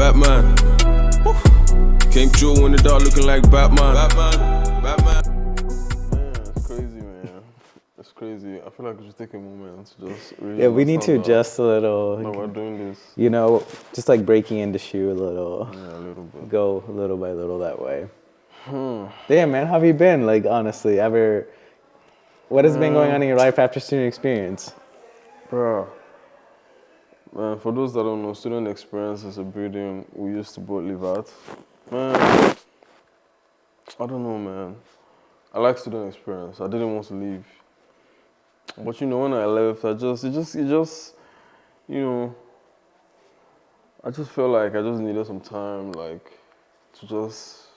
Batman. Came through in the dark looking like Batman. Man, it's crazy, man. It's crazy. I feel like we should take a moment to just really we need to adjust a little. No, we're doing this. You know, just like breaking into shoe a little. Yeah, a little bit. Go little by little that way. Damn, man, how have you been? Like, honestly, what has been going on in your life after student experience? Bro. Man, for those that don't know, student experience is a building we used to both live at. Man, I don't know, man. I like student experience. I didn't want to leave. But, you know, when I left, I just felt like I just needed some time, like, to just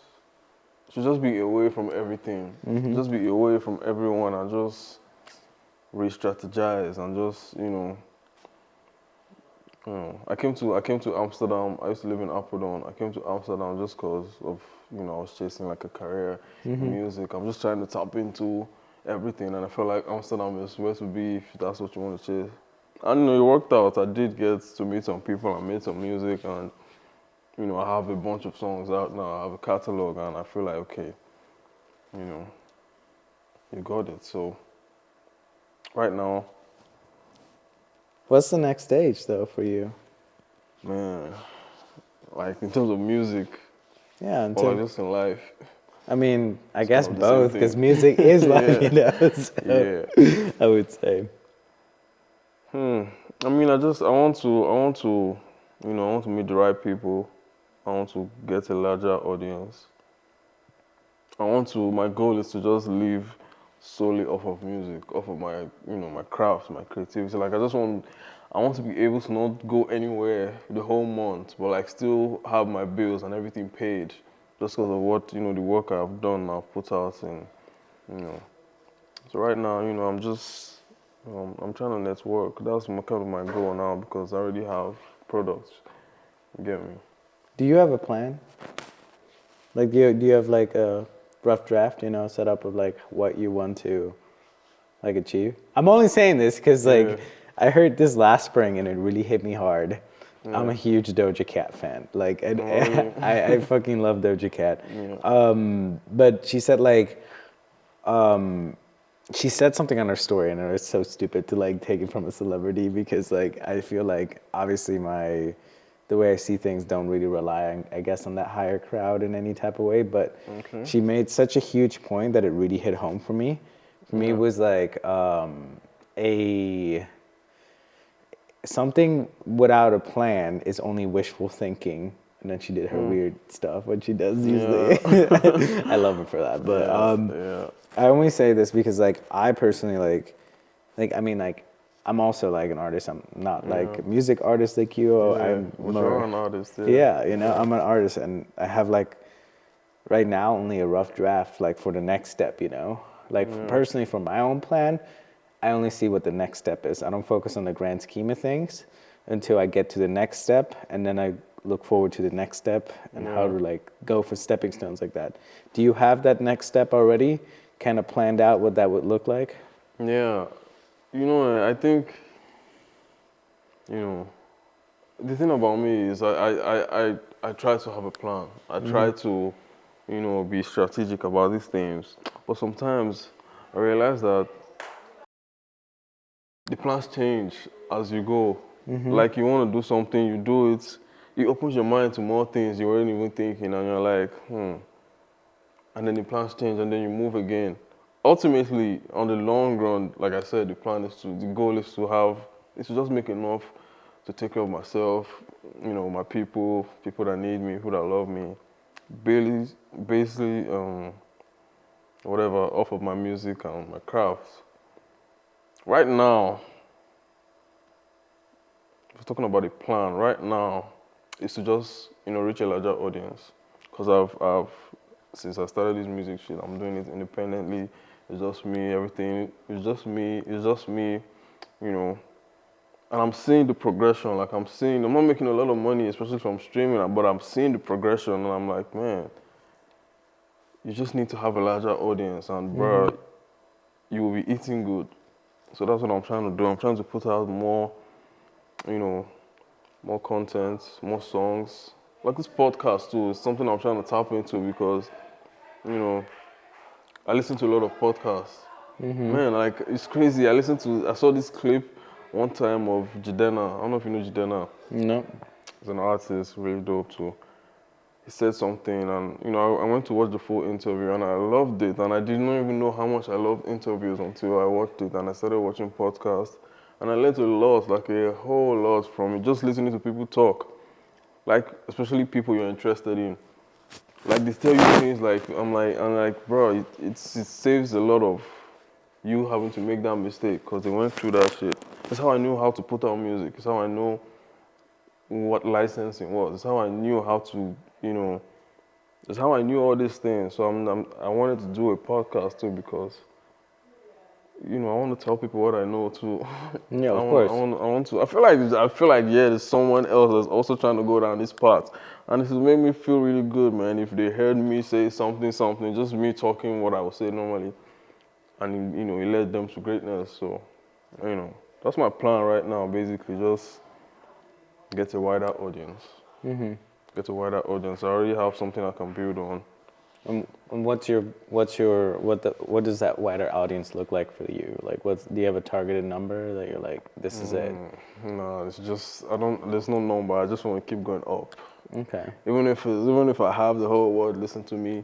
be away from everything. Just be away from everyone and just re-strategize and just, I came to Amsterdam. I used to live in Apeldoorn. I came to Amsterdam just because of, I was chasing like a career in music. I'm just trying to tap into everything, and I felt like Amsterdam is where to be if that's what you want to chase. And it worked out. I did get to meet some people and made some music, and I have a bunch of songs out now. I have a catalog, and I feel like, okay, you got it. So right now, what's the next stage though for you? Man, like in terms of music, or just in life. I mean, I guess both, because music is life, so I would say. I mean, I want to meet the right people. I want to get a larger audience. My goal is to just live solely off of music, off of my, my craft, my creativity. Like, I want to be able to not go anywhere the whole month, but like still have my bills and everything paid, just because of what, the work I've done, I've put out, and, So right now, I'm just, I'm trying to network. That's kind of my goal now, because I already have products. You get me? Do you have a plan? Like, do you have like a rough draft, set up of like what you want to like achieve? I'm only saying this because like I heard this last spring and it really hit me hard. I'm a huge Doja Cat fan. Like, I fucking love Doja Cat. But she said like, she said something on her story, and it was so stupid to like take it from a celebrity, because like I feel like obviously the way I see things don't really rely on, I guess, on that higher crowd in any type of way. But she made such a huge point that it really hit home for me. For me, it was like something without a plan is only wishful thinking. And then she did her weird stuff, what she does usually. I love her for that. But I only say this because like I personally like I mean like I'm also like an artist. I'm not like a music artist like you. I'm you're an artist. I'm an artist, and I have like right now only a rough draft like for the next step. Like personally for my own plan, I only see what the next step is. I don't focus on the grand scheme of things until I get to the next step, and then I look forward to the next step and how to like go for stepping stones like that. Do you have that next step already kind of planned out, what that would look like? Yeah. I think, the thing about me is I try to have a plan. I try to, be strategic about these things. But sometimes I realize that the plans change as you go. Like you want to do something, you do it, it opens your mind to more things you weren't even thinking, and you're like, And then the plans change, and then you move again. Ultimately, on the long run, like I said, the goal is to just make enough to take care of myself, my people that need me, people that love me. Basically, whatever, off of my music and my crafts. Right now, if we're talking about a plan, right now, is to just, reach a larger audience. Because I've since I started this music shit, I'm doing it independently. It's just me, everything. It's just me, And I'm seeing the progression. Like I'm not making a lot of money, especially from streaming, but I'm seeing the progression, and I'm like, man, you just need to have a larger audience, and bro, you will be eating good. So that's what I'm trying to do. I'm trying to put out more, more content, more songs, like this podcast too is something I'm trying to tap into because, you know, I listen to a lot of podcasts. Man, like it's crazy. I saw this clip one time of Jidena. I don't know if you know Jidena. No. He's an artist, really dope too. He said something, and you know, I went to watch the full interview, and I loved it. And I did not even know how much I loved interviews until I watched it, and I started watching podcasts, and I learned a lot, like a whole lot from it, just listening to people talk, like especially people you're interested in. Like they tell you things like I'm like, bro, it saves a lot of you having to make that mistake because they went through that shit. It's how I knew how to put out music. It's how I know what licensing was. It's how I knew how to, you know, it's how I knew all these things. So I wanted to do a podcast too because, you know, I want to tell people what I know too. Yeah, of course. I want to. I feel like yeah, there's someone else that's also trying to go down this path, and this has made me feel really good, man. If they heard me say something, just me talking what I would say normally, and you know, it led them to greatness. So, you know, that's my plan right now. Basically, just get a wider audience. Get a wider audience. I already have something I can build on. And what does that wider audience look like for you? Like, do you have a targeted number that you're like, this is it? No, it's just there's no number. I just want to keep going up. Okay. Even if I have the whole world listen to me,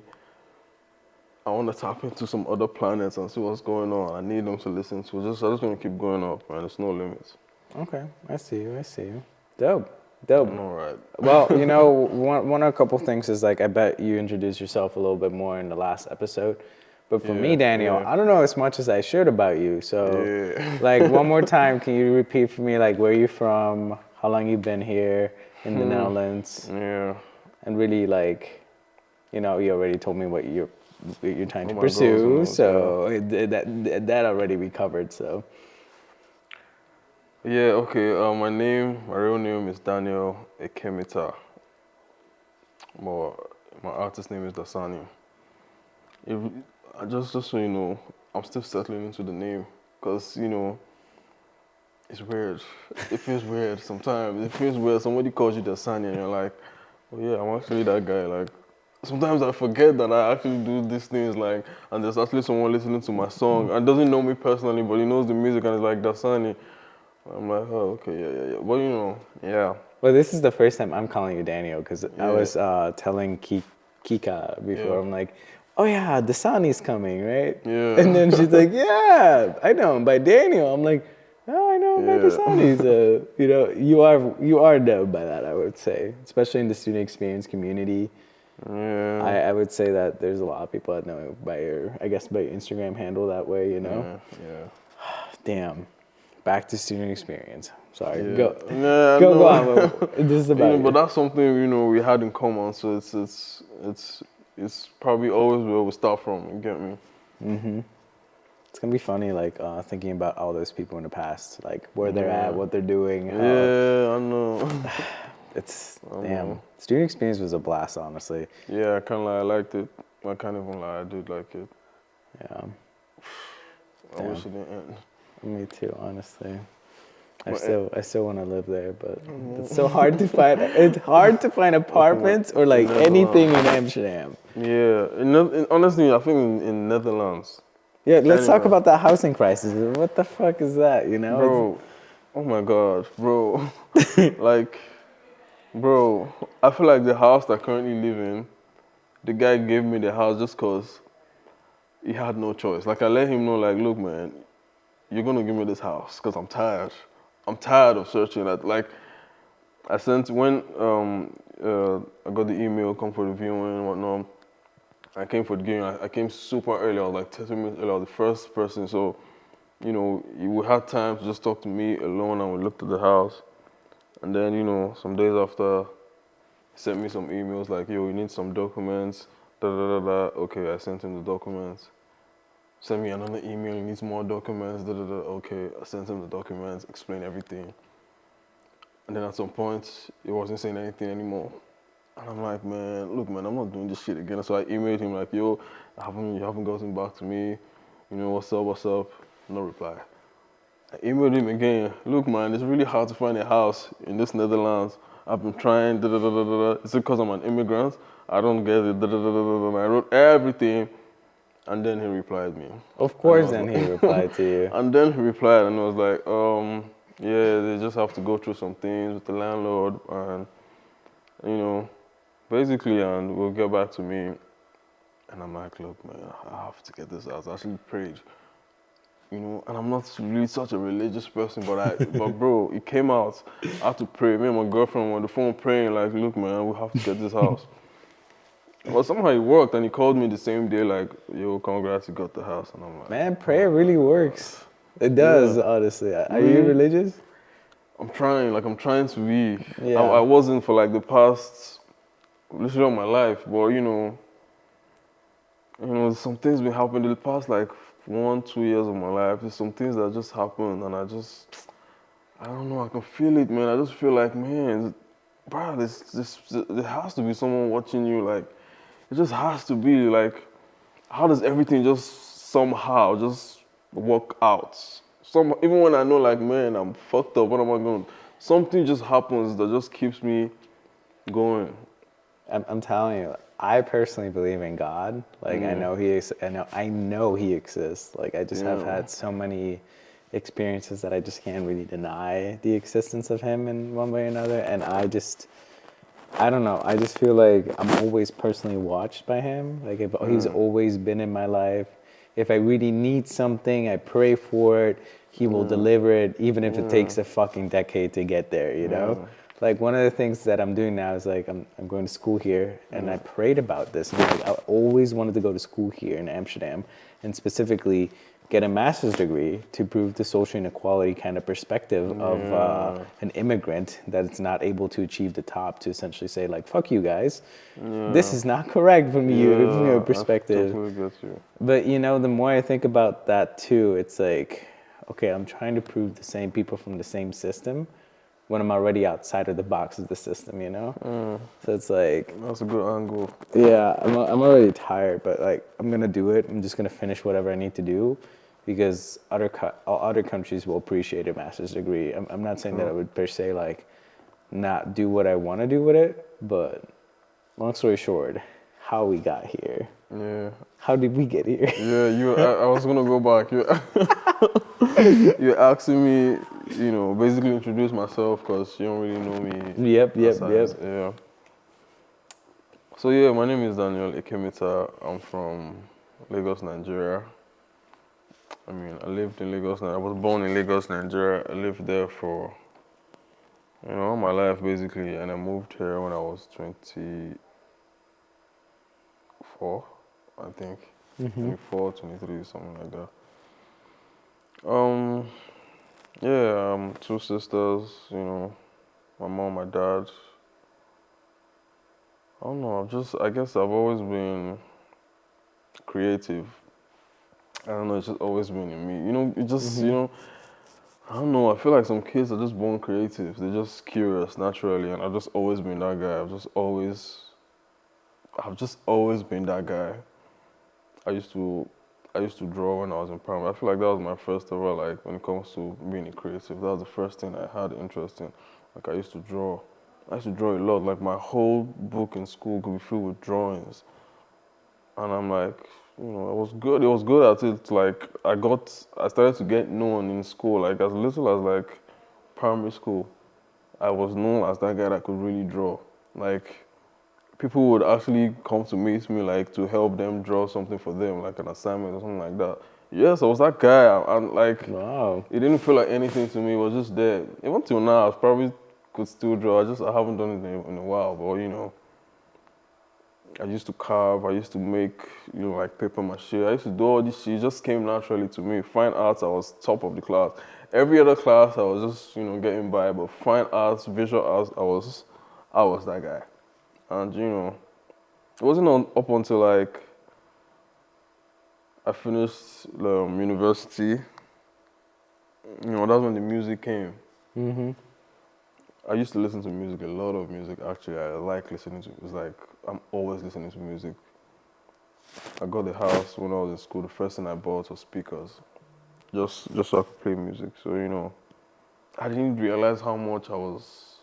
I want to tap into some other planets and see what's going on. I need them to listen to. I just want to keep going up, man. There's no limits. Okay, I see you. Dope. All right. Well, you know, one or a couple things is like I bet you introduced yourself a little bit more in the last episode, but for me, Daniel, I don't know as much as I should about you. So, like one more time, can you repeat for me like where you're from, how long you've been here in the Netherlands, and really like, you know, you already told me what you're trying to pursue, so that already we covered. So. Yeah, okay. My real name is Daniel Ekemita. My artist name is Dasani. Just so you know, I'm still settling into the name because, you know, it's weird. It feels weird sometimes. It feels weird. Somebody calls you Dasani and you're like, oh yeah, I'm actually that guy. Like, sometimes I forget that I actually do these things, like, and there's actually someone listening to my song and doesn't know me personally, but he knows the music and is like, Dasani. I'm like, oh, okay, yeah. But you know, yeah. Well, this is the first time I'm calling you Daniel because I was telling Kika before. I'm like, oh yeah, Dasani's coming, right? Yeah. And then she's like, yeah, I know him by Daniel. I'm like, oh, I know him by Dasani. So, you know, you are known by that, I would say, especially in the student experience community. Yeah. I would say that there's a lot of people that know you by your Instagram handle that way, you know? Yeah. Damn. Back to student experience. Sorry. Yeah. Go on. This is about but that's something, you know, we had in common. So it's probably always where we start from. You get me? Mm-hmm. It's gonna be funny, like thinking about all those people in the past, like where they're at, what they're doing. Yeah, I know. Damn. Student experience was a blast, honestly. Yeah, I kind of liked it. I can't even lie, I did like it. Yeah. I wish it didn't end. Me too, honestly. I still want to live there, but it's so hard to find. It's hard to find apartments or like anything in Amsterdam. Yeah, honestly, I think in Netherlands. Yeah, let's talk about that housing crisis. What the fuck is that? You know, bro. Oh my god, bro. Like, bro, I feel like the house that I currently live in, the guy gave me the house just cause he had no choice. Like I let him know, like, look, man, you're gonna give me this house because I'm tired. I'm tired of searching. Like, I sent when I got the email, come for the viewing and whatnot. I came for the game. I came super early. I was like 30 minutes early. I was the first person, so you know we had time to just talk to me alone, and we looked at the house. And then you know some days after, he sent me some emails like, yo, you need some documents. Da da da da. Okay, I sent him the documents. Send me another email, he needs more documents, da da da. Okay, I sent him the documents, explained everything. And then at some point, he wasn't saying anything anymore. And I'm like, man, look, man, I'm not doing this shit again. So I emailed him like, yo, you haven't gotten back to me. You know, what's up? No reply. I emailed him again. Look, man, it's really hard to find a house in this Netherlands. I've been trying, da da da da da. Is it because I'm an immigrant? I don't get it, da da da da da. I wrote everything, and then he replied me. Of course, then he replied to you. And then he replied, and I was like, yeah, they just have to go through some things with the landlord, and basically, and we'll get back to me. And I'm like, look, man, I have to get this out. I actually prayed, and I'm not really such a religious person, but bro, it came out. I had to pray. Me and my girlfriend were on the phone praying, like, look, man, we have to get this house. Well, somehow it worked, and he called me the same day, like, yo, congrats, you got the house. And I'm like, Man, prayer really works. It does, honestly. Are you religious? I'm trying to be. Yeah. I wasn't for like the past, literally all my life, but some things been happening in the past like 1-2 years of my life. There's some things that just happened, and I don't know, I can feel it, man. I just feel like, man, bro, there has to be someone watching you. Like, it just has to be. Like, how does everything just somehow just work out? Even when I know, like, man, I'm fucked up, what am I going? Something just happens that just keeps me going. I'm telling you, I personally believe in God. Like, I know he exists. Like, I just have had so many experiences that I just can't really deny the existence of him in one way or another. And I don't know. I just feel like I'm always personally watched by him. Like, he's always been in my life. If I really need something, I pray for it. He will deliver it, even if it takes a fucking decade to get there, you know? Like, one of the things that I'm doing now is, like, I'm going to school here, and I prayed about this. Like, I always wanted to go to school here in Amsterdam, and specifically get a master's degree to prove the social inequality kind of perspective of an immigrant that is not able to achieve the top, to essentially say, like, fuck you guys. This is not correct from your perspective. I totally get you. But, the more I think about that too, it's like, okay, I'm trying to prove the same people from the same system when I'm already outside of the box of the system, So it's like... That's a good angle. Yeah, I'm already tired, but, like, I'm going to do it. I'm just going to finish whatever I need to do, because other countries will appreciate a master's degree. I'm not saying that I would per se, like, not do what I want to do with it, but long story short, how we got here. Yeah. How did we get here? Yeah, I was gonna go back. You're asking me, basically introduce myself, because you don't really know me. Yep. Yeah. So yeah, my name is Daniel Ekemita. I'm from Lagos, Nigeria. I mean, I lived in Lagos. I was born in Lagos, Nigeria. I lived there for, all my life basically, and I moved here when I was 24, I think. 24, 23, something like that. Yeah, 2 sisters, my mom, my dad. I don't know, I guess I've always been creative. I don't know, it's just always been in me. I don't know, I feel like some kids are just born creative. They're just curious naturally, and I've just always been that guy. I've just always been that guy. I used to draw when I was in primary. I feel like that was my first ever, like, when it comes to being creative. That was the first thing I had interest in. Like, I used to draw a lot. Like, my whole book in school could be filled with drawings. And I'm like, it was good. It was good at it. Like, I started to get known in school. Like, as little as, like, primary school, I was known as that guy that could really draw. Like, people would actually come to meet me, like, to help them draw something for them, like an assignment or something like that. Yes, I was that guy. I'm like, wow. It didn't feel like anything to me. It was just there. Even till now, I probably could still draw. I haven't done it in a while, but I used to carve. I used to make, like, paper mache. I used to do all this shit. It just came naturally to me. Fine arts, I was top of the class. Every other class, I was just, getting by. But fine arts, visual arts, I was that guy. And, it wasn't up until, like, I finished university. That's when the music came. I used to listen to music, a lot of music, actually. I like listening to it. It's like, I'm always listening to music. I got the house when I was in school. The first thing I bought was speakers, just so I could play music. So, I didn't realize how much I was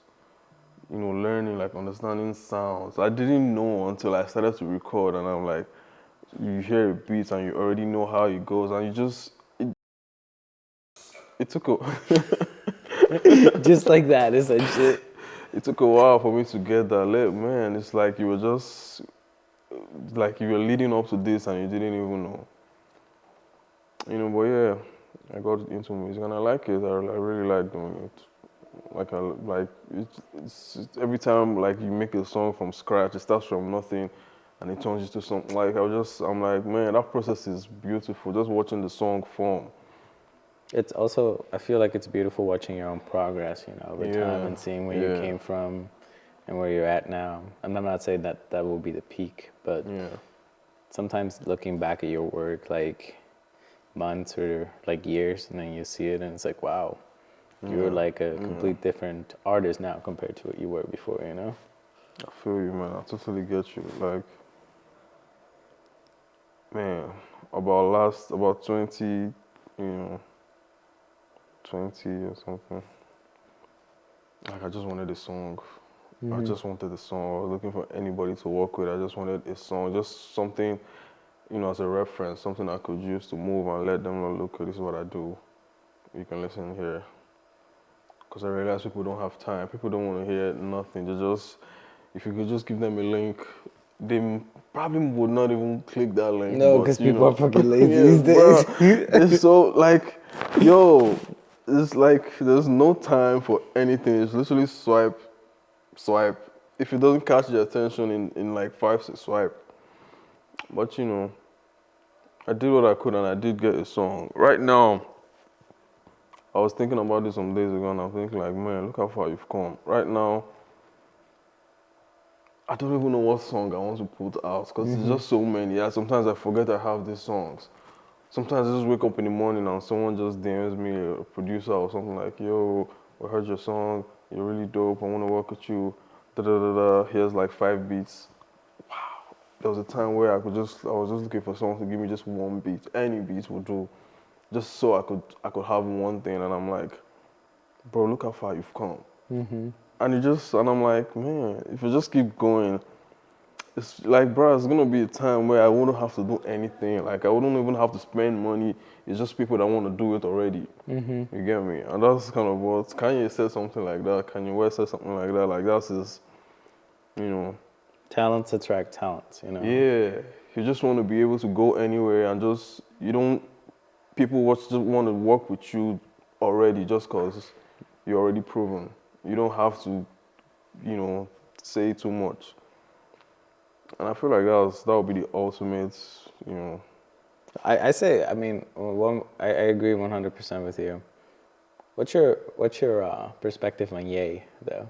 learning, like understanding sounds. I didn't know until I started to record, and I'm like, you hear a beat and you already know how it goes, and it took a Just like that, essentially. it took a while for me to get that. Man, it's like you were just like you were leading up to this and you didn't even know. But yeah, I got into music and I like it. I really like doing it. It's every time like you make a song from scratch, it starts from nothing, and it turns into something. I'm like, man, that process is beautiful. Just watching the song form. It's also, I feel like it's beautiful watching your own progress, over time and seeing where you came from and where you're at now. And I'm not saying that that will be the peak, but sometimes looking back at your work, like months or like years, and then you see it and it's like, wow, you're like a complete different artist now compared to what you were before, I feel you, man. I totally get you. Like, man, about 20, 20 or something. Like, I just wanted a song. I just wanted a song. I was looking for anybody to work with. I just wanted a song, just something, as a reference, something I could use to move and let them know, look, this is what I do. You can listen here. Because I realize people don't have time. People don't want to hear nothing. If you could just give them a link, they probably would not even click that link. No, because people are fucking lazy these days. Bro, it's so like, yo, it's like there's no time for anything. It's literally swipe. If it doesn't catch your attention in like 5-6 swipe. But I did what I could and I did get a song. Right now, I was thinking about this some days ago and I'm thinking like, man, look how far you've come. Right now, I don't even know what song I want to put out because there's just so many. Yeah, sometimes I forget I have these songs. Sometimes I just wake up in the morning and someone just DMs me, a producer or something like, yo, we heard your song, you're really dope, I want to work with you, da da da da, here's like 5 beats. Wow. There was a time where I was just looking for someone to give me just one beat. Any beat would do. Just so I could have one thing, and I'm like, bro, look how far you've come. And I'm like, man, if you just keep going, it's like, bro, it's gonna be a time where I wouldn't have to do anything. Like, I wouldn't even have to spend money. It's just people that want to do it already. You get me? And that's kind of what Kanye said, something like that. Kanye West said something like that. Like, that's his, Talents attract talents, Yeah, you just want to be able to go anywhere and people just want to work with you already just because you're already proven. You don't have to, say too much. And I feel like that would be the ultimate, I mean, I agree 100% with you. What's your perspective on Ye, though?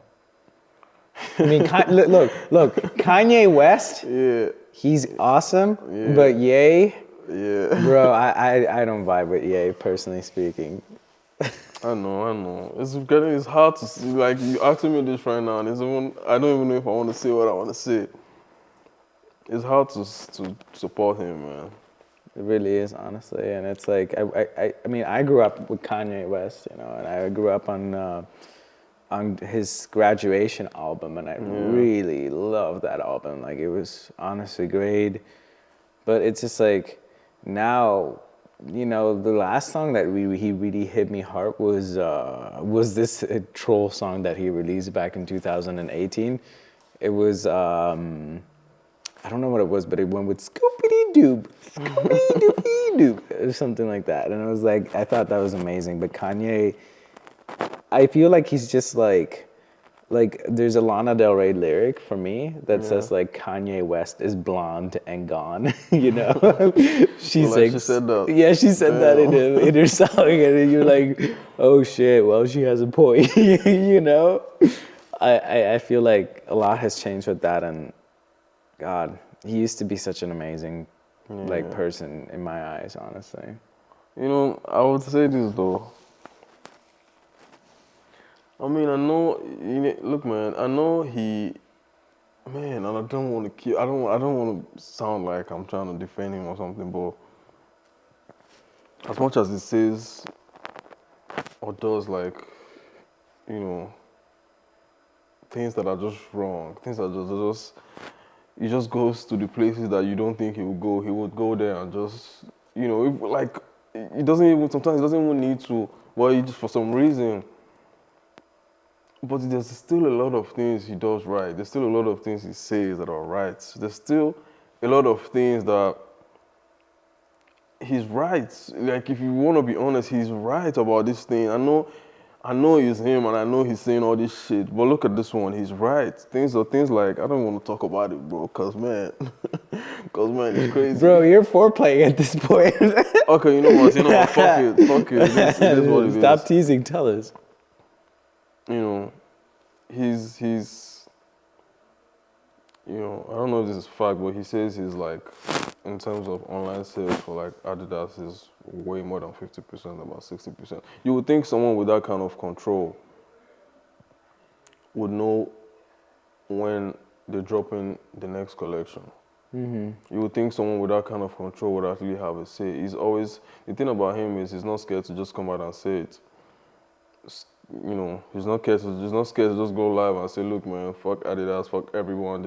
I mean, look, Kanye West, yeah, he's awesome, but Ye, yeah. bro, I don't vibe with Ye, personally speaking. I know. It's hard to see. Like, you asking me this right now, and I don't even know if I want to say what I want to say. It's hard to support him, man. It really is, honestly, and it's like I mean, I grew up with Kanye West, and I grew up on his graduation album, and I really loved that album. Like, it was honestly great, but it's just like now, the last song that he really hit me hard was this troll song that he released back in 2018. It was I don't know what it was, but it went with Scoopity-Doob, Scoopity-Doopy-Doop, or something like that. And I thought that was amazing. But Kanye, I feel like he's just like there's a Lana Del Rey lyric for me that says like, Kanye West is blonde and gone, She She said that. Yeah, she said that in her song, and then you're like, oh shit, well, she has a point, I feel like a lot has changed with that, and God, he used to be such an amazing person in my eyes, honestly. I would say this though. I mean, I know. Look, man. I know man, and I don't want to keep. I don't want to sound like I'm trying to defend him or something. But as much as it says or does, like, things that are just wrong. Things that just he just goes to the places that you don't think he would go. He would go there and just, if, like, he doesn't even, sometimes he doesn't even need to, but he just, for some reason, but there's still a lot of things he does right. There's still a lot of things he says that are right. There's still a lot of things that he's right. Like, if you want to be honest, he's right about this thing. I know it's him, and I know he's saying all this shit, but look at this one, he's right. Things like, I don't want to talk about it, bro, cause man, it's crazy. Bro, you're foreplaying at this point. Okay, you know what, fuck it. It is what it is. Stop teasing, tell us. He's, I don't know if this is fact, but he says he's like, in terms of online sales for like Adidas is way more than 50%, about 60%. You would think someone with that kind of control would know when they're dropping the next collection. Mm-hmm. You would think someone with that kind of control would actually have a say. He's always, the thing about him is he's not scared to just come out and say it. He's not scared to just go live and say, look, man, fuck Adidas, fuck everyone,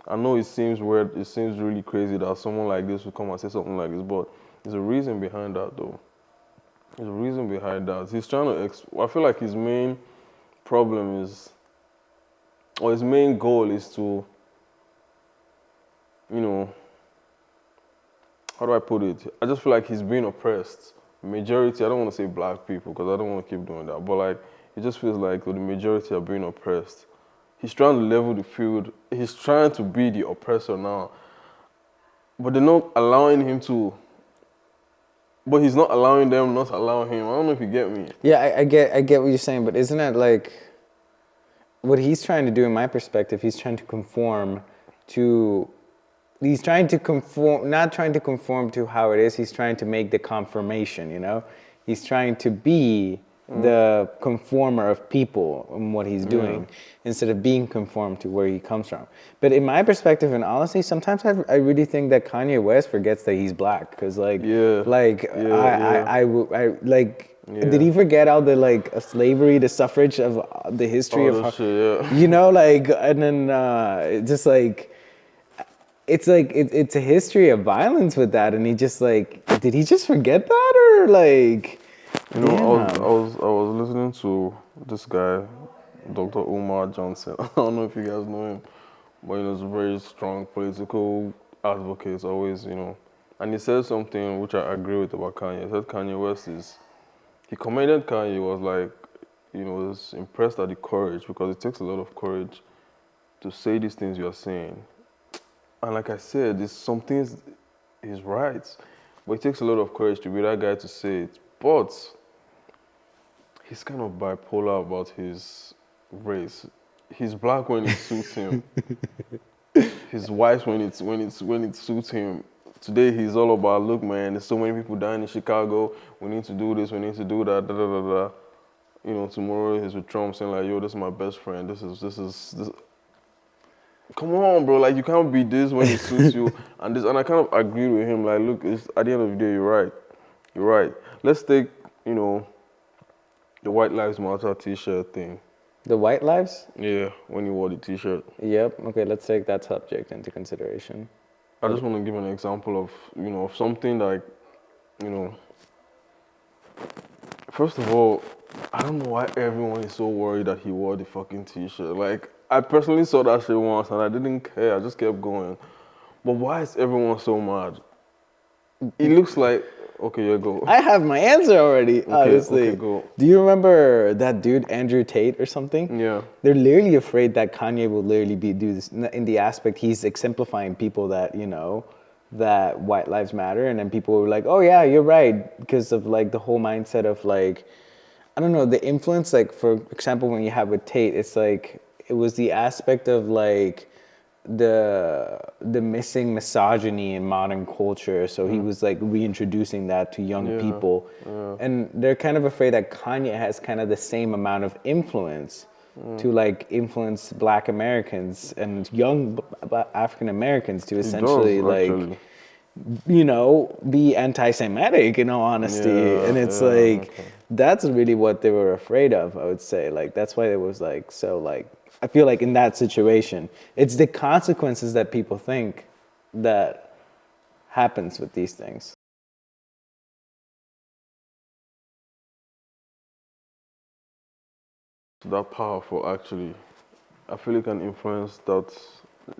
I know it seems weird, it seems really crazy that someone like this would come and say something like this, but there's a reason behind that, though. There's a reason behind that. He's trying to, I feel like his main problem is, or his main goal is to, how do I put it? I just feel like he's being oppressed. Majority, I don't want to say black people, because I don't want to keep doing that, but like, it just feels like the majority are being oppressed. He's trying to level the field. He's trying to be the oppressor now. But they're not allowing him to. But he's not allowing them not allow him. I don't know if you get me. Yeah, I get what you're saying, but isn't it like what he's trying to do, in my perspective, he's trying to conform to, not trying to conform to how it is, he's trying to make the confirmation, He's trying to be the conformer of people in what he's doing instead of being conformed to where he comes from. But in my perspective, and honestly, sometimes I really think that Kanye West forgets that he's black, because did he forget all the slavery, the suffrage of the history of shit, and then just like it's a history of violence with that, and he just did he just forget that, or like? I was listening to this guy, Dr. Umar Johnson. I don't know if you guys know him, but he's a very strong political advocate, always, And he said something which I agree with about Kanye. He said Kanye West he commended Kanye, was like, was impressed at the courage, because it takes a lot of courage to say these things you're saying. And like I said, there's some things he's right, but it takes a lot of courage to be that guy to say it. But he's kind of bipolar about his race. He's black when it suits him. He's white when it suits him. Today he's all about, look, man, there's so many people dying in Chicago. We need to do this. We need to do that. Da da da da. Tomorrow he's with Trump saying like, yo, this is my best friend. This is. Come on, bro. Like, you can't be this when it suits you. And I kind of agree with him. Like, look, at the end of the day, you're right. Let's take, the White Lives Matter t-shirt thing. The White Lives? Yeah, when you wore the t-shirt. Yep. Okay, let's take that subject into consideration. I just want to give an example of, of something like, first of all, I don't know why everyone is so worried that he wore the fucking t-shirt. Like, I personally saw that shit once and I didn't care. I just kept going. But why is everyone so mad? It looks like, okay, yeah, go. I have my answer already, obviously. Okay, go. Do you remember that dude, Andrew Tate or something? Yeah. They're literally afraid that Kanye will literally do this in the aspect he's exemplifying people that, that white lives matter. And then people were like, oh yeah, you're right. Because of like the whole mindset of like, I don't know, the influence, like for example, when you have with Tate, it's like, it was the aspect of like, the missing misogyny in modern culture, so he was like reintroducing that to young people, and they're kind of afraid that Kanye has kind of the same amount of influence to like influence Black Americans and young African Americans to essentially you know, be anti-Semitic in all honesty. Yeah, And it's yeah, like, okay. that's really what they were afraid of, I would say. Like, that's why it was like, so like, I feel like in that situation, it's the consequences that people think that happens with these things. That powerful, actually. I feel it can influence that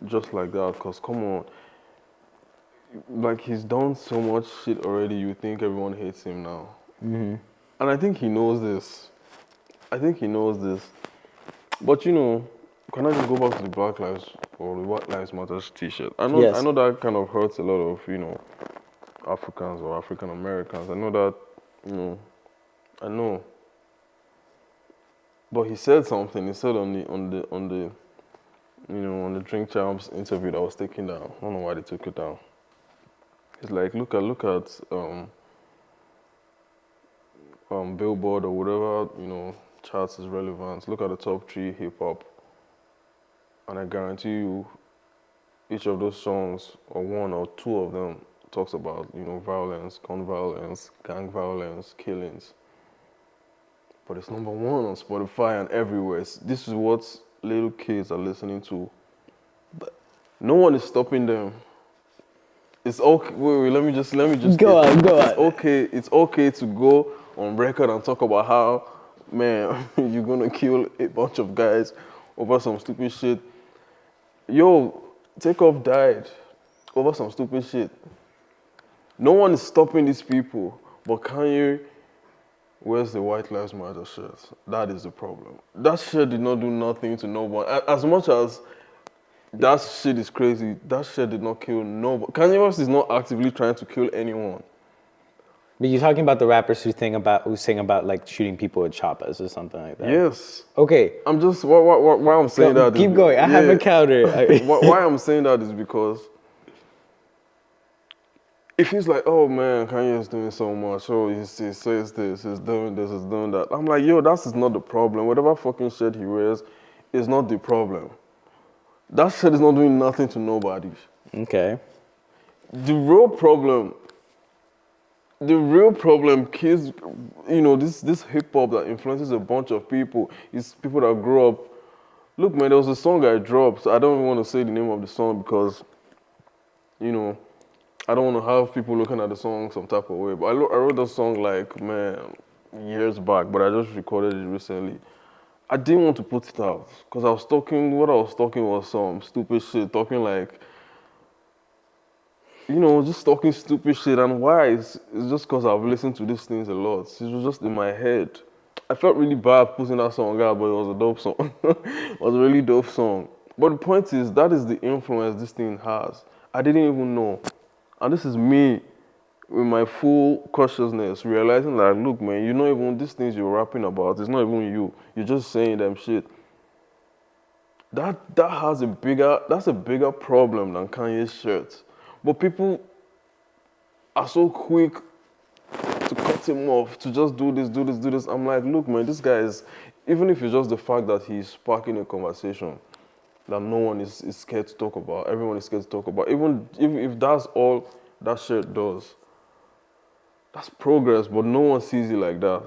just like that. Cause come on, like he's done so much shit already. You think everyone hates him now, and I think he knows this. I think he knows this. But you know, can I just go back to the Black Lives or the White Lives Matter T-shirt? I Yes. know that kind of hurts a lot of Africans or African Americans. I know that, I know. But he said something. He said on the Drink Champs interview that was taken down. I don't know why they took it down. It's like look at Billboard or whatever charts is relevant. Look at the top 3 hip hop, and I guarantee you, each of those songs or one or two of them talks about violence, gun violence, gang violence, killings. But it's number 1 on Spotify and everywhere. This is what little kids are listening to. But no one is stopping them. It's okay. Wait, let me just Go on. It's okay to go on record and talk about how, man, you're gonna kill a bunch of guys over some stupid shit. Yo, Takeoff died over some stupid shit. No one is stopping these people, but Kanye wears the White Lives Matter shirt. That is the problem. That shirt did not do nothing to nobody. As much as that shit is crazy, that shit did not kill nobody. Kanye West is not actively trying to kill anyone. But you're talking about the rappers who sing about like shooting people with choppers or something like that. Yes. Okay. I'm just why I'm saying that. Keep going. I have a counter. Why I'm saying that is because it feels like, oh man, Kanye is doing so much. Oh, he says this, he's doing this, he's doing that. I'm like, yo, that is not the problem. Whatever fucking shit he wears is not the problem. That shit is not doing nothing to nobody. Okay. The real problem, kids, this hip hop that influences a bunch of people is people that grow up. Look, man, there was a song I dropped. I don't even want to say the name of the song because, I don't want to have people looking at the song some type of way. But I wrote that song like, man, years back, but I just recorded it recently. I didn't want to put it out because what I was talking was some stupid shit, talking like, just talking stupid shit. And why? It's just because I've listened to these things a lot. It was just in my head. I felt really bad putting that song out, but it was a dope song. It was a really dope song. But the point is, that is the influence this thing has. I didn't even know. And this is me with my full consciousness, realizing that, look, man, these things you're rapping about, it's not even you. You're just saying them shit. That's a bigger problem than Kanye's shirt. But people are so quick to cut him off, to just do this. I'm like, look, man, this guy is, even if it's just the fact that he's sparking a conversation that no one is scared to talk about, everyone is scared to talk about, even if that's all that shirt does, that's progress, but no one sees it like that.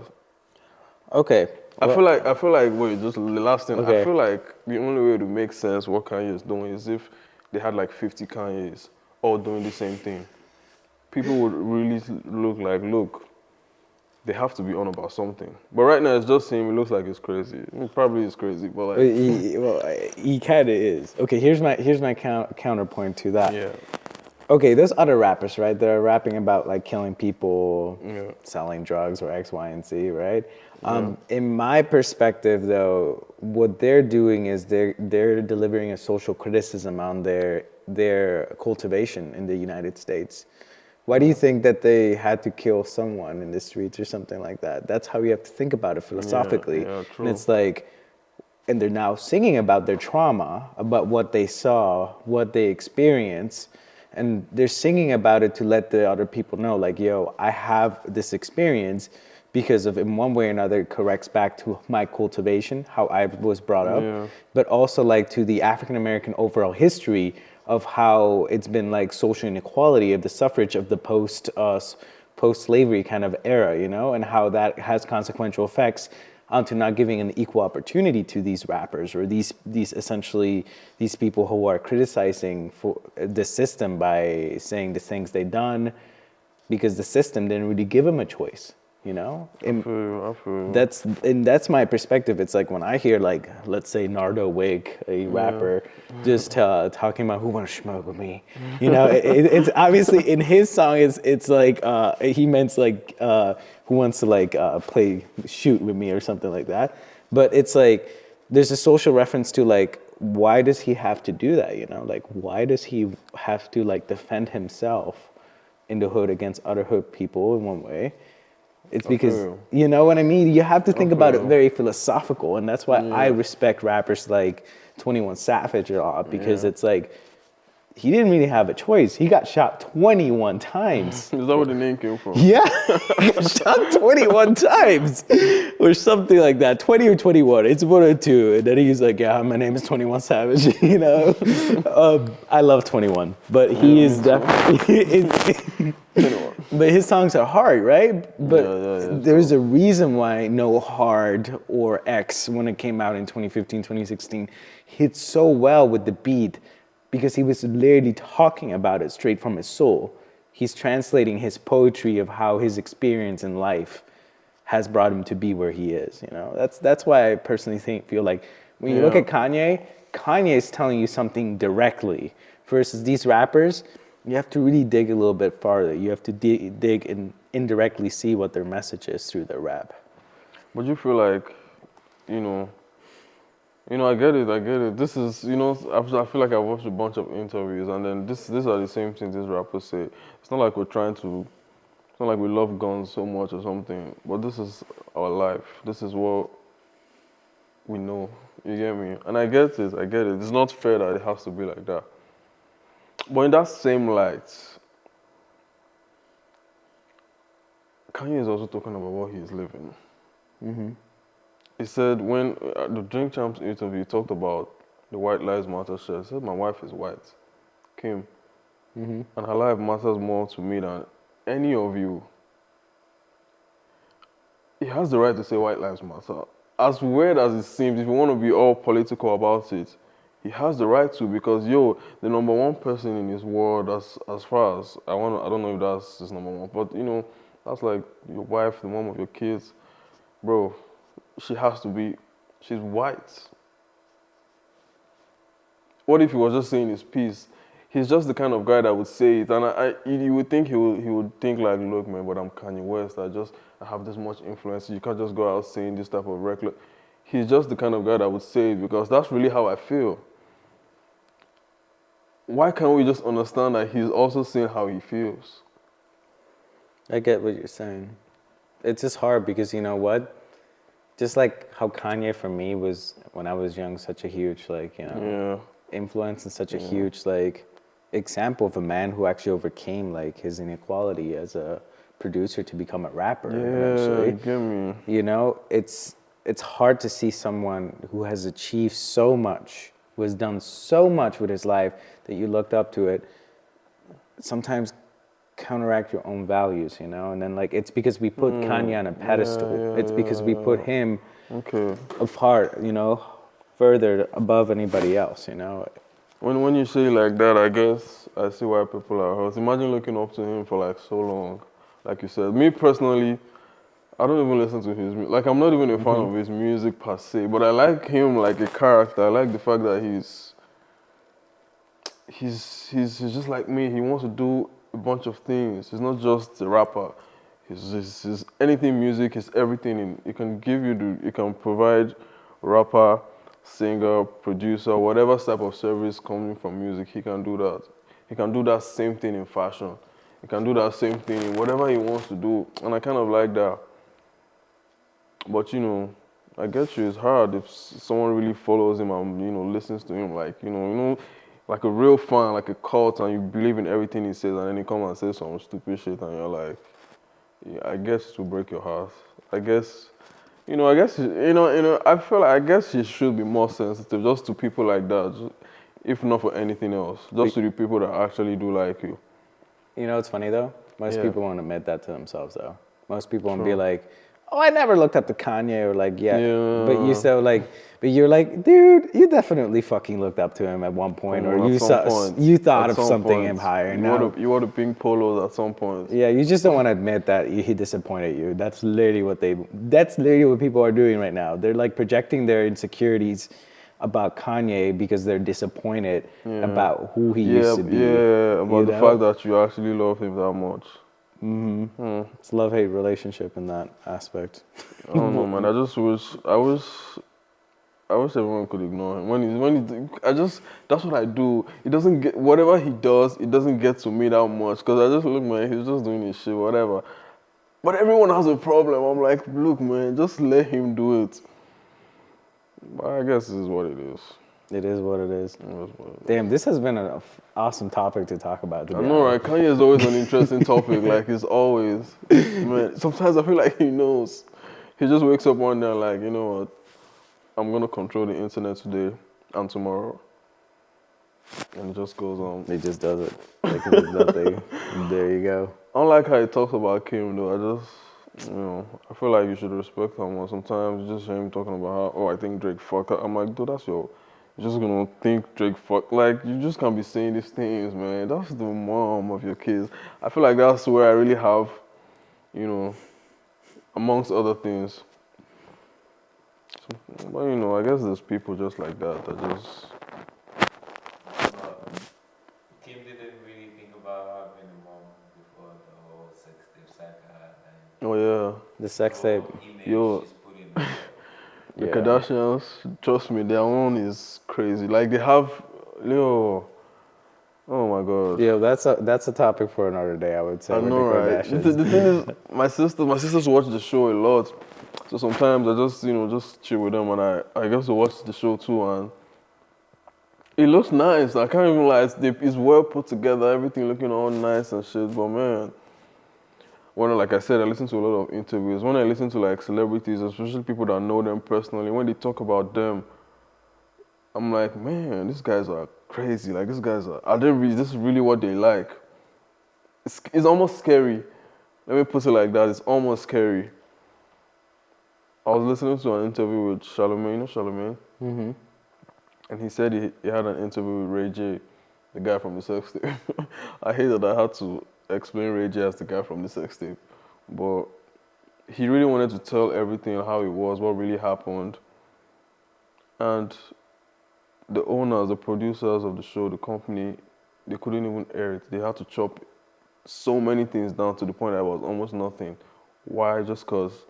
Okay. I feel like, wait, just the last thing, Okay. I feel like the only way to make sense what Kanye is doing is if they had like 50 Kanyes all doing the same thing. People would really look, they have to be on about something. But right now, it's just him. It looks like he's crazy. He probably is crazy, but like... He kind of is. Okay, here's my counterpoint to that. Yeah. Okay, there's other rappers, right? They're rapping about like killing people, Yeah. selling drugs or X, Y, and Z, right? In my perspective, though, what they're doing is they're delivering a social criticism on their cultivation in the United States. Why do you think that they had to kill someone in the streets or something like that? That's how you have to think about it philosophically. Yeah, true. And it's like, and they're now singing about their trauma, about what they saw, what they experienced, and they're singing about it to let the other people know, like, yo, I have this experience because of, in one way or another, it corrects back to my cultivation, how I was brought up, but also like to the African American overall history of how it's been like social inequality of the suffrage of the post-slavery kind of era, you know, and how that has consequential effects onto not giving an equal opportunity to these rappers or these essentially these people who are criticizing for the system by saying the things they've done because the system didn't really give them a choice, you know? I feel you. That's my perspective. It's like when I hear like, let's say Nardo Wig, a rapper, just talking about who wants to smoke with me, you know, it's obviously in his song, it's like, he meant like, who wants to like shoot with me or something like that. But it's like, there's a social reference to like, why does he have to do that, you know? Like, why does he have to like defend himself in the hood against other hood people in one way? It's because, you know what I mean? You have to think about it very philosophical. And that's why I respect rappers like 21 Savage a lot, because it's like, he didn't really have a choice. He got shot 21 times. Is that where the name came from? Yeah, he got shot 21 times or something like that. 20 or 21, it's one or two. And then he's like, yeah, my name is 21 Savage, you know? I love 21, but he is definitely... But his songs are hard, right? But there's a reason why No Hard or X, when it came out in 2015, 2016, hit so well with the beat, because he was literally talking about it straight from his soul. He's translating his poetry of how his experience in life has brought him to be where he is, you know? That's why I personally feel like when you look at Kanye, Kanye is telling you something directly, versus these rappers, you have to really dig a little bit farther. You have to dig and indirectly see what their message is through their rap. But you feel like, you know, I get it. This is, you know, I feel like I've watched a bunch of interviews, and then these are the same things these rappers say. It's not like it's not like we love guns so much or something, but this is our life. This is what we know. You get me? And I get it. It's not fair that it has to be like that. But in that same light, Kanye is also talking about what he's living. Mm-hmm. He said when the Drink Champs interview, he talked about the White Lives Matter shirt. He said, my wife is white, Kim, and her life matters more to me than any of you. He has the right to say White Lives Matter. As weird as it seems, if you want to be all political about it, he has the right to, because the number one person in his world, as far as I don't know if that's his number one, but you know, that's like your wife, the mom of your kids, bro. She's white. What if he was just saying his piece? He's just the kind of guy that would say it, and you would think he would think like, look, man, but I'm Kanye West. I have this much influence. You can't just go out saying this type of reckless. He's just the kind of guy that would say it, because that's really how I feel. Why can't we just understand that he's also saying how he feels? I get what you're saying. It's just hard because, you know what? Just like how Kanye for me was, when I was young, such a huge, like, you know, influence and such a huge, like, example of a man who actually overcame, like, his inequality as a producer to become a rapper eventually. Get me. You know, it's hard to see someone who has achieved so much, who has done so much with his life that you looked up to it, sometimes counteract your own values, you know? And then, like, it's because we put Kanye on a pedestal. It's because we put him apart, you know, further above anybody else, you know? When you say like that, I guess I see why people are hurt. Imagine looking up to him for like so long. Like you said, me personally, I don't even listen to his music. Like, I'm not even a fan of his music per se, but I like him like a character. I like the fact that he's just like me. He wants to do a bunch of things. He's not just a rapper. He's anything music, he's everything. He can he can provide rapper, singer, producer, whatever type of service coming from music, he can do that. He can do that same thing in fashion. He can do that same thing in whatever he wants to do. And I kind of like that. But, you know, I get you, it's hard if someone really follows him and, you know, listens to him, like, you know, like a real fan, like a cult, and you believe in everything he says, and then he comes and says some stupid shit, and you're like, yeah, I guess it will break your heart. I guess, I feel like, I guess he should be more sensitive just to people like that. if not for anything else, just to the people that actually do like you. You know what's funny though? Most Yeah. people won't admit that to themselves though. Most people won't be like, oh, I never looked up to Kanye or like, yeah. But you so like, but you're like, dude, you definitely fucking looked up to him at one point, or At you some saw, point. you thought At of some something point. higher. You wore the pink polos at some point. Yeah, you just don't want to admit that he disappointed you. That's literally what people are doing right now. They're like projecting their insecurities about Kanye because they're disappointed about who he used to be. Yeah, about the fact that you actually love him that much. It's a love-hate relationship in that aspect. I don't know, man. I wish everyone could ignore him. That's what I do. It doesn't get, whatever he does, it doesn't get to me that much. Because I just look, man, he's just doing his shit, whatever. But everyone has a problem. I'm like, look, man, just let him do it. But I guess this is what it is. It is what it is. Damn, this has been an awesome topic to talk about today. I know, right? Kanye is always an interesting topic. Like, he's always. Man, sometimes I feel like he knows. He just wakes up one day and like, you know what? I'm going to control the internet today and tomorrow. And it just goes on. He just does it. Like there's nothing. There you go. I don't like how he talks about Kim, though. I feel like you should respect someone. Sometimes you just hear him talking about how, I think Drake fucked up. I'm like, dude, you're just gonna think Drake fucked. Like, you just can't be saying these things, man. That's the mom of your kids. I feel like that's where I really have, amongst other things. But, I guess there's people just like that just... Kim didn't really think about having a mom before the whole sex tape saga. Oh, yeah. The sex tape. Yo. The Yeah. Kardashians, trust me, their own is crazy. Like, they have, oh my God. Yeah, that's a topic for another day, I would say. I know, right? The thing is, my sisters watch the show a lot. So sometimes I just, just chill with them, and I get to watch the show too, and it looks nice. I can't even lie, it's well put together, everything looking all nice and shit, but man, like I said, I listen to a lot of interviews. When I listen to like celebrities, especially people that know them personally, when they talk about them, I'm like, man, these guys are crazy. Like, these guys this is really what they like. It's almost scary. Let me put it like that. It's almost scary. I was listening to an interview with Charlemagne, Mm-hmm. and he said he had an interview with Ray J, the guy from the sex tape. I hate that I had to explain Ray J as the guy from the sex tape, but he really wanted to tell everything, how it was, what really happened, and the owners, the producers of the show, the company, they couldn't even air it. They had to chop so many things down to the point that it was almost nothing. Why? Just because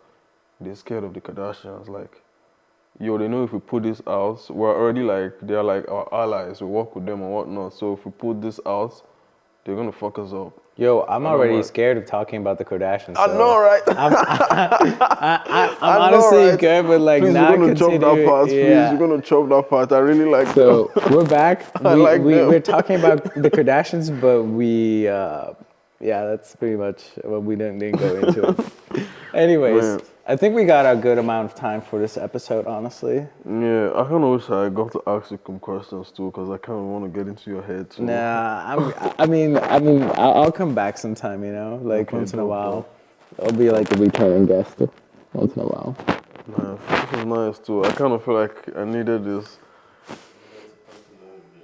they're scared of the Kardashians. Like, they know if we put this out, we're already like, they're like our allies. We work with them and whatnot. So if we put this out, they're going to fuck us up. Yo, I'm already scared of talking about the Kardashians. I know, right? I'm honestly good, but like, please, not we're gonna chop that part. Please, we're gonna chop that part. I really like that. So we're back. We're talking about the Kardashians, but that's pretty much what we didn't go into it. Anyways, Man. I think we got a good amount of time for this episode, honestly. Yeah, I kind of wish I got to ask you some questions too, because I kind of want to get into your head too. Nah, I'll come back sometime, like Okay, once in a dope, while. I'll be like a returning guest once in a while. Nice. This is nice too. I kind of feel like I needed this.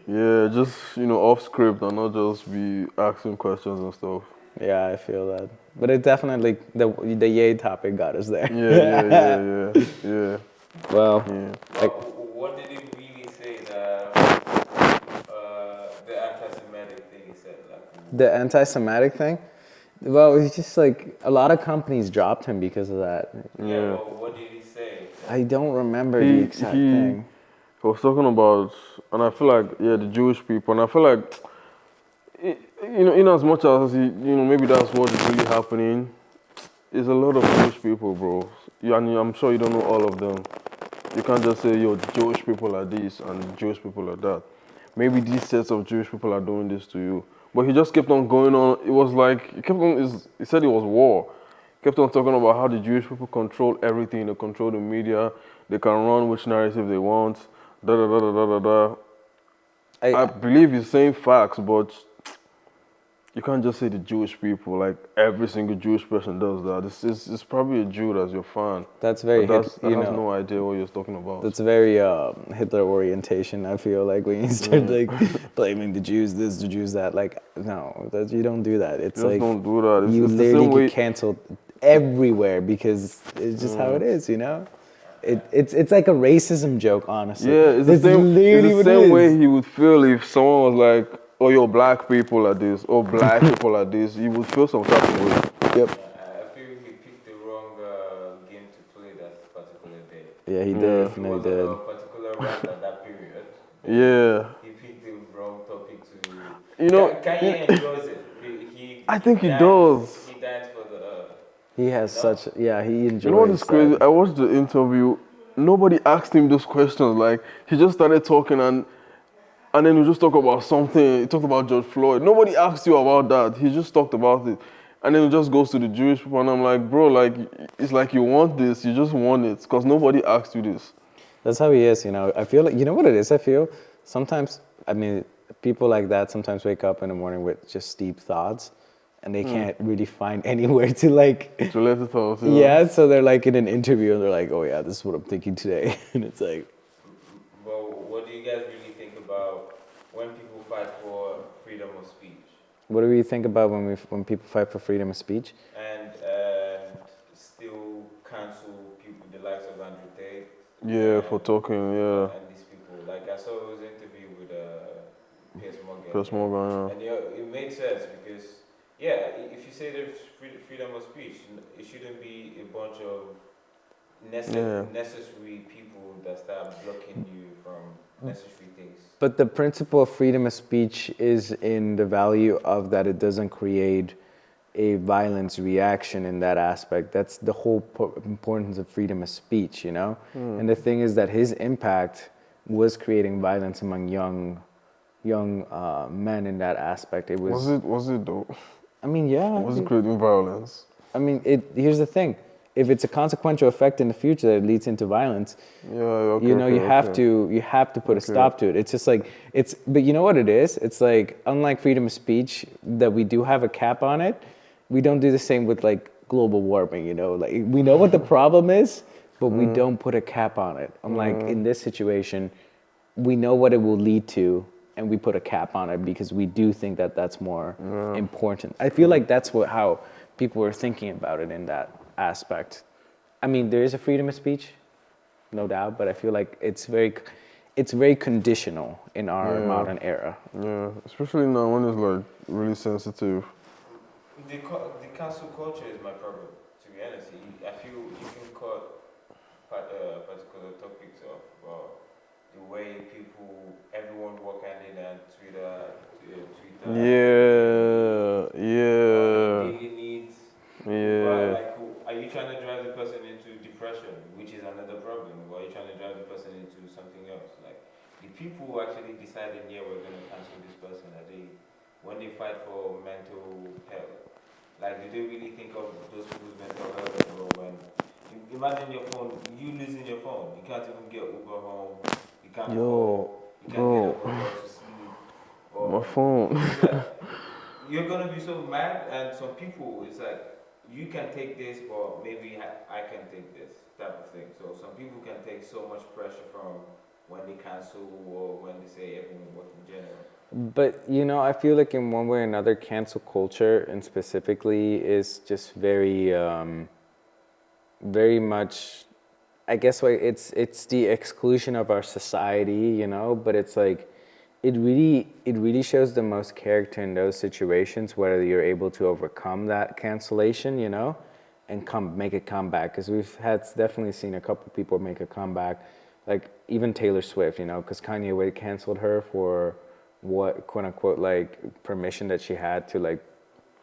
Yeah, just, off script and not just be asking questions and stuff. Yeah, I feel that. But it definitely, the yay topic got us there. Yeah. Well, Yeah. What did he really say? The anti-Semitic thing he said. The anti-Semitic thing? Well, it's just like a lot of companies dropped him because of that. Yeah. Well, what did he say? I don't remember the exact thing. He was talking about, and I feel like, the Jewish people, and I feel like, in as much as, maybe that's what is really happening, there's a lot of Jewish people, bro. And I'm sure you don't know all of them. You can't just say, Jewish people are this and Jewish people are that. Maybe these sets of Jewish people are doing this to you. But he just kept on going on. It was like, he said it was war. He kept on talking about how the Jewish people control everything. They control the media. They can run which narrative they want. I believe he's saying facts, but you can't just say the Jewish people. Like every single Jewish person does that. It's probably a Jew that's your fan. That's very But that you has know. no idea what you're talking about. That's very Hitler orientation. I feel like when you start like blaming the Jews this, the Jews that. Like no, that you don't do that. It's You just like don't do that. you It's the literally same way. get canceled everywhere because it's just how it is. You know, it's like a racism joke. Honestly, Yeah, it's the That's same. literally It's the what it same way is. he would feel if someone was like, "Oh, your black people are this," or "Black people are this." You would feel some type of way. Yep. I feel he picked the wrong game to play that particular day. Yeah, he Yeah. definitely He was did. on a particular rant at that period. Yeah. He picked the wrong topic to. You know, Kanye enjoys it. I think he danced- does. He danced for the. He has such yeah. He enjoys. You know what is crazy? I watched the interview. Nobody asked him those questions. Like he just started talking and then he just talked about something. He talked about George Floyd. Nobody asked you about that. He just talked about it. And then he just goes to the Jewish people and I'm like, bro, like it's like you want this, you just want it. Because nobody asked you this. That's how he is, you know. I feel like, you know what it is? I feel sometimes, I mean, people like that sometimes wake up in the morning with just deep thoughts and they can't really find anywhere to like, To let it out. You know? yeah, so they're like in an interview and they're like, oh yeah, this is what I'm thinking today. And it's like, Well, what do you guys really think about when people fight for freedom of speech what do we think about when people fight for freedom of speech? and still cancel people, the likes of Andrew Tate? Yeah, for talking, yeah. And these people, like I saw his interview with Piers Morgan. Piers Morgan, And it made sense because, yeah, if you say there's freedom of speech, it shouldn't be a bunch of necessary people that start blocking you from necessary things. But the principle of freedom of speech is in the value of that it doesn't create a violence reaction in that aspect. That's the whole importance of freedom of speech, you know? And the thing is that his impact was creating violence among young men in that aspect. It was Was it though? I mean, yeah. Was it creating violence? I mean, here's the thing. If it's a consequential effect in the future that leads into violence, Yeah, okay. you know, okay, you have to put a stop to it. It's just like but you know what it is? It's like unlike freedom of speech that we do have a cap on it, we don't do the same with like global warming, you know? Like we know what the problem is, but we don't put a cap on it. Unlike in this situation, we know what it will lead to and we put a cap on it because we do think that that's more important. I feel like that's how people are thinking about it in that aspect. I mean, there is a freedom of speech, no doubt, but I feel like it's very conditional in our modern era. Yeah, especially now when it's like really sensitive. The cancel culture is my problem, to be honest. I feel you can cut particular topics off, but the way everyone walk hand in hand, Twitter. Yeah. Daily needs. Yeah. Like, are you trying to drive the person into depression, which is another problem, or are you trying to drive the person into something else? Like, the people who actually decided, yeah, we're going to cancel this person, when they fight for mental health, like, do they really think of those people's mental health? Or when imagine you losing your phone, you can't even get Uber home, you can't call, you can't get a hotel to sleep. My phone. You're gonna be so mad, and some people, it's like, you can take this, but maybe I can take this type of thing. So some people can take so much pressure from when they cancel or when they say everyone what in general. But you know, I feel like in one way or another, cancel culture and specifically is just very, very much. I guess like it's the exclusion of our society, you know. But it's like, it really shows the most character in those situations, whether you're able to overcome that cancellation, you know, and make a comeback. Because we've definitely seen a couple people make a comeback, like even Taylor Swift, you know, because Kanye West canceled her for what quote unquote like permission that she had to like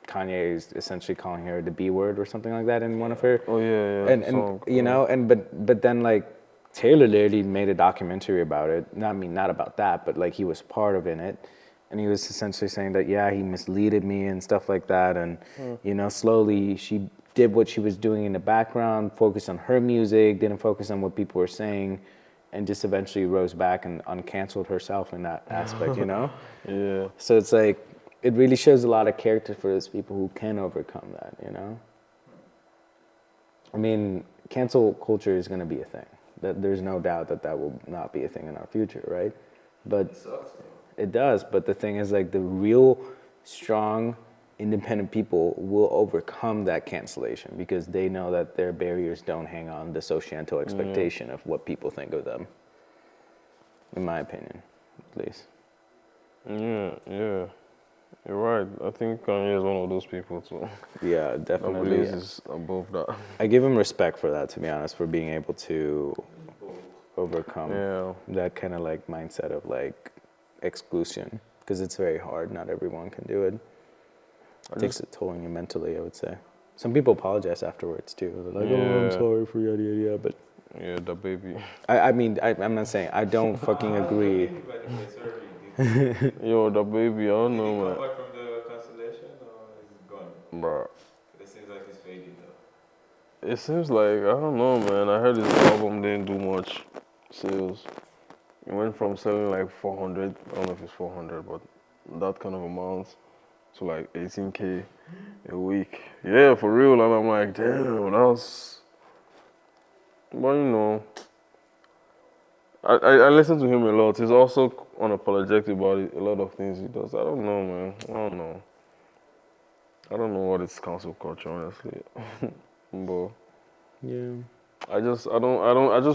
Kanye is essentially calling her the B word or something like that in one of her. Oh yeah. And you know, and but then like Taylor literally made a documentary about it. Not about that, but like he was part of it. And he was essentially saying that, yeah, he misleaded me and stuff like that. And, you know, slowly she did what she was doing in the background, focused on her music, didn't focus on what people were saying. and just eventually rose back and uncanceled herself in that aspect, you know? Yeah. So it's like, it really shows a lot of character for those people who can overcome that, you know? I mean, cancel culture is going to be a thing. There's no doubt that will not be a thing in our future, right? But It sucks. it does. But the thing is, like, the real strong, independent people will overcome that cancellation because they know that their barriers don't hang on the societal expectation of what people think of them. In my opinion, at least. Yeah. You're right. I think Kanye is one of those people too. Yeah, That definitely. believes is above that. I give him respect for that, to be honest, for being able to overcome that kind of like mindset of like exclusion, because it's very hard. Not everyone can do it. It takes a toll on you mentally, I would say. Some people apologize afterwards too. They're like, "Oh, I'm sorry for yada yada yada," but yeah, the baby. I mean, I'm not saying I don't fucking agree. Yo, the baby, I don't know, Did he man. come back from the cancellation or is it gone? Bruh. It seems like he's fading though. It seems like, I don't know, man. I heard his album didn't do much sales. It went from selling like 400, I don't know if it's 400, but that kind of amount to like 18K a week. Yeah, for real. And I'm like, damn, that's... But you know, I listen to him a lot. He's also unapologetic about it, a lot of things he does. I don't know, man. I don't know. I don't know what is cancel culture, honestly. But Yeah. I just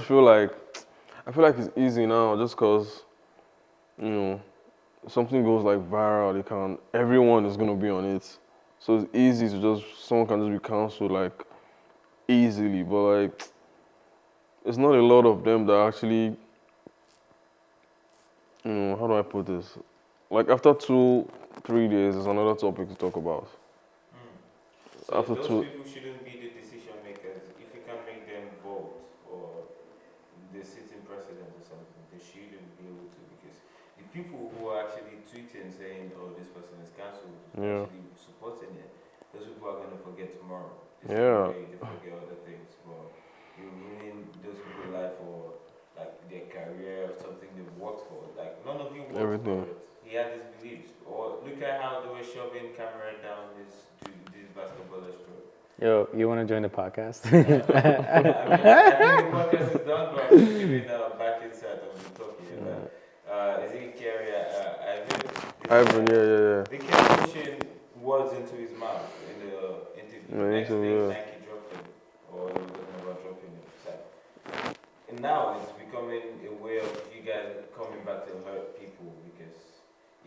feel like it's easy now just cause, you know, something goes like viral, everyone is gonna be on it. So it's easy to someone can just be cancelled like easily, but like it's not a lot of them that actually, how do I put this? Like after 2-3 days, there's another topic to talk about. So After those 2, people shouldn't be the decision makers. If you can make them vote for the sitting president or something, they shouldn't be able to, because the people who are actually tweeting saying, "Oh, this person is cancelled," actually supporting it, those people are going to forget tomorrow. The same way they forget other things. But you're ruining those people's life for like their career or something they've worked for. Like none of you worked for it. He had his beliefs. Or look at how they were shoving camera down this basketballer's throat. Yo, you want to join the podcast? I think the podcast is done, but I'm just giving a back insight of the topic. Is it Kerry? Ivan, yeah. They kept pushing words into his mouth in the interview. The next day, Nike dropped him, or he was talking about dropping him. And now it's becoming a way of you guys coming back to hurt people because,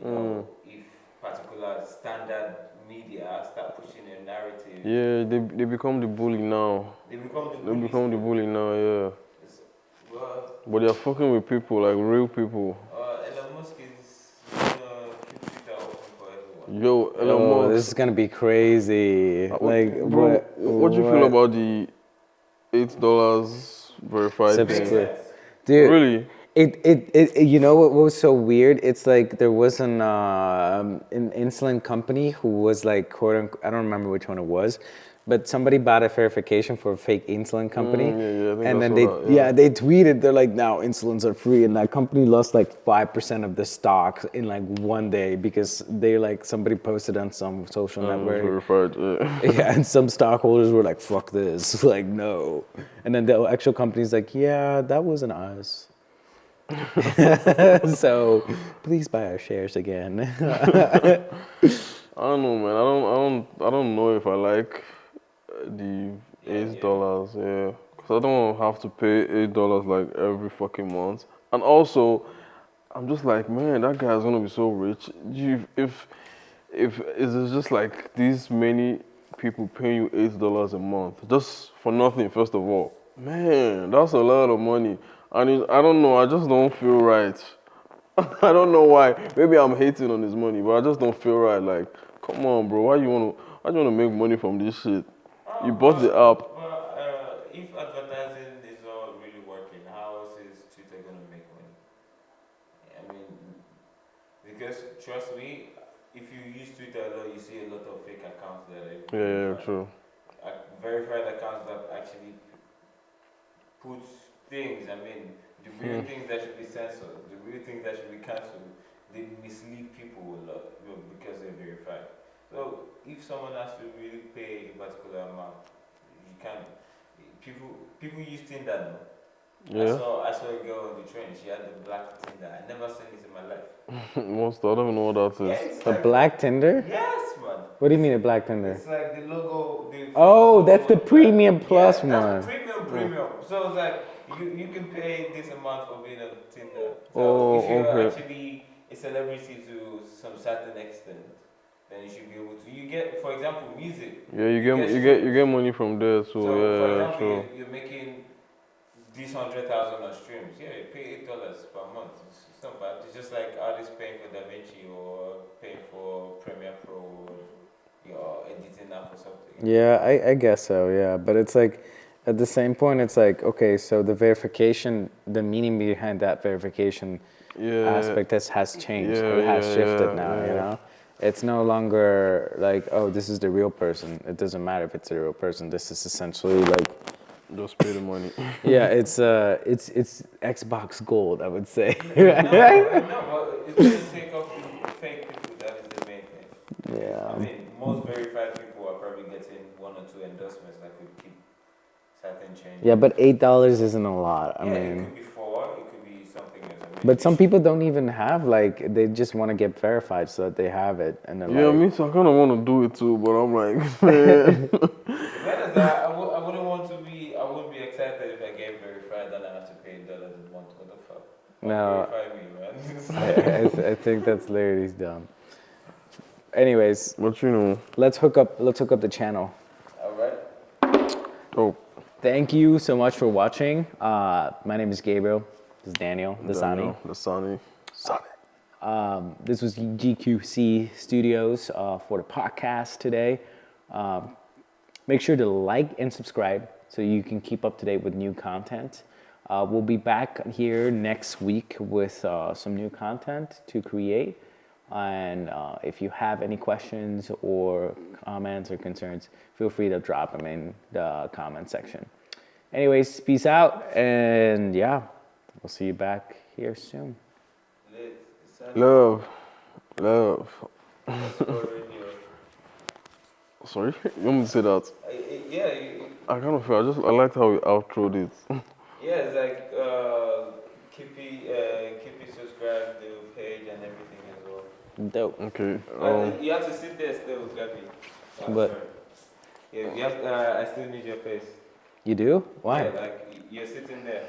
you know, if particular standard media start pushing a narrative. Yeah, they become the bully now. They become the bully now, yeah. Well, but they're fucking with people, like real people. Elon Musk is keep Twitter open for everyone. Yo, Elon Musk. This is gonna be crazy. Bro, what do you feel about the $8 verified thing? Dude, really? It you know what was so weird? It's like there was an insulin company who was like quote unquote, I don't remember which one it was, but somebody bought a verification for a fake insulin company, and then they tweeted, they're like, now insulins are free, and that company lost like 5% of the stock in like one day because they like somebody posted on some social network. Verified, yeah, and some stockholders were like, fuck this, like no, and then the actual company's like, yeah, that wasn't us. So please buy our shares again. I don't know, man. I don't know if I like the $8. Yeah, because I don't have to pay $8 like every fucking month. And also, I'm just like, man, that guy's gonna be so rich. If it's just like these many people paying you $8 a month just for nothing, first of all, man, that's a lot of money. And I don't know, I just don't feel right. I don't know why. Maybe I'm hating on his money, but I just don't feel right. Like, come on, bro, why you wanna make money from this shit? You bought the app. But if advertising is not really working, how else is Twitter gonna make money? I mean, because trust me, if you use Twitter a lot, you see a lot of fake accounts that are True. Verified accounts that actually put things. I mean, The real things that should be censored, the real things that should be cancelled, they mislead people a lot because they're verified. So if someone has to really pay a particular amount, you can't. People use Tinder now. Yeah. I saw a girl on the train. She had the black Tinder. I never seen it in my life. Most I don't even know what that is. Yeah, it's A like, black Tinder? yes, man. What do you mean a black Tinder? It's like the logo. Oh, that's the logo, premium plus yeah, one. that's premium. So it's like you can pay this amount for being on Tinder. So Oh, if you're okay. actually a celebrity to some certain extent, then you should be able to. You get, for example, music. Yeah, you get money from there, so For yeah, example, sure. you're making this 100,000 on streams. Yeah, you pay $8 per month. It's not bad. It's just like artists paying for DaVinci or paying for Premiere Pro or your editing app or something. Yeah, I guess so, yeah. But it's like, at the same point, it's like, okay, so the verification, the meaning behind that verification aspect has changed. It has shifted now, you know? It's no longer like, oh, this is the real person. It doesn't matter if it's a real person. This is essentially like, just pay the money. yeah, it's Xbox Gold, I would say. No, but it's going to take off the fake people. That is the main thing. Yeah. I mean, most verified people are probably getting 1 or 2 endorsements that could keep certain changes. Yeah, but $8 isn't a lot. I yeah, mean, it could be 4, it could be something else. I mean, but some people don't even have, like, they just want to get verified so that they have it. And then Yeah, like, me too. I kind of want to do it too, but I'm like, man. I wouldn't be excited if I get verified and I have to pay dollars a month. What the fuck? No. Verify me, man. I think that's literally dumb. Anyways, But you know, let's hook up the channel. Alright. oh, Thank you so much for watching. My name is Gabriel. This is Daniel Dasani. Dasani. This was GQC Studios for the podcast today. Make sure to like and subscribe so you can keep up to date with new content. We'll be back here next week with some new content to create. And if you have any questions or comments or concerns, feel free to drop them in the comment section. Anyways, peace out, and yeah, we'll see you back here soon. Love. LOSTBOY Radio. Sorry, you want me to say that? Yeah, I kind of feel. I liked how we outroed it. yeah, it's like keep it subscribed to the page and everything as well. Dope. Okay. You have to sit there still, Gabby. But Yeah, you have, I still need your face. you do? Why? Yeah, like you're sitting there.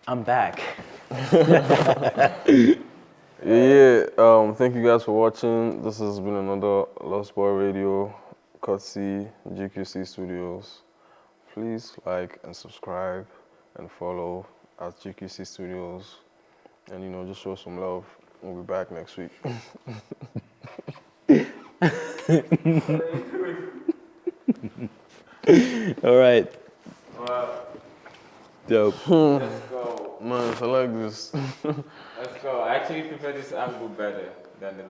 I'm back. Yeah. Thank you guys for watching. This has been another Lost Boy Radio, courtesy GQC Studios. Please like and subscribe and follow at GQC Studios, and just show some love. We'll be back next week. All right. Well, Dope. let's go. Nice. I like this. Let's go. I actually prefer this angle better than the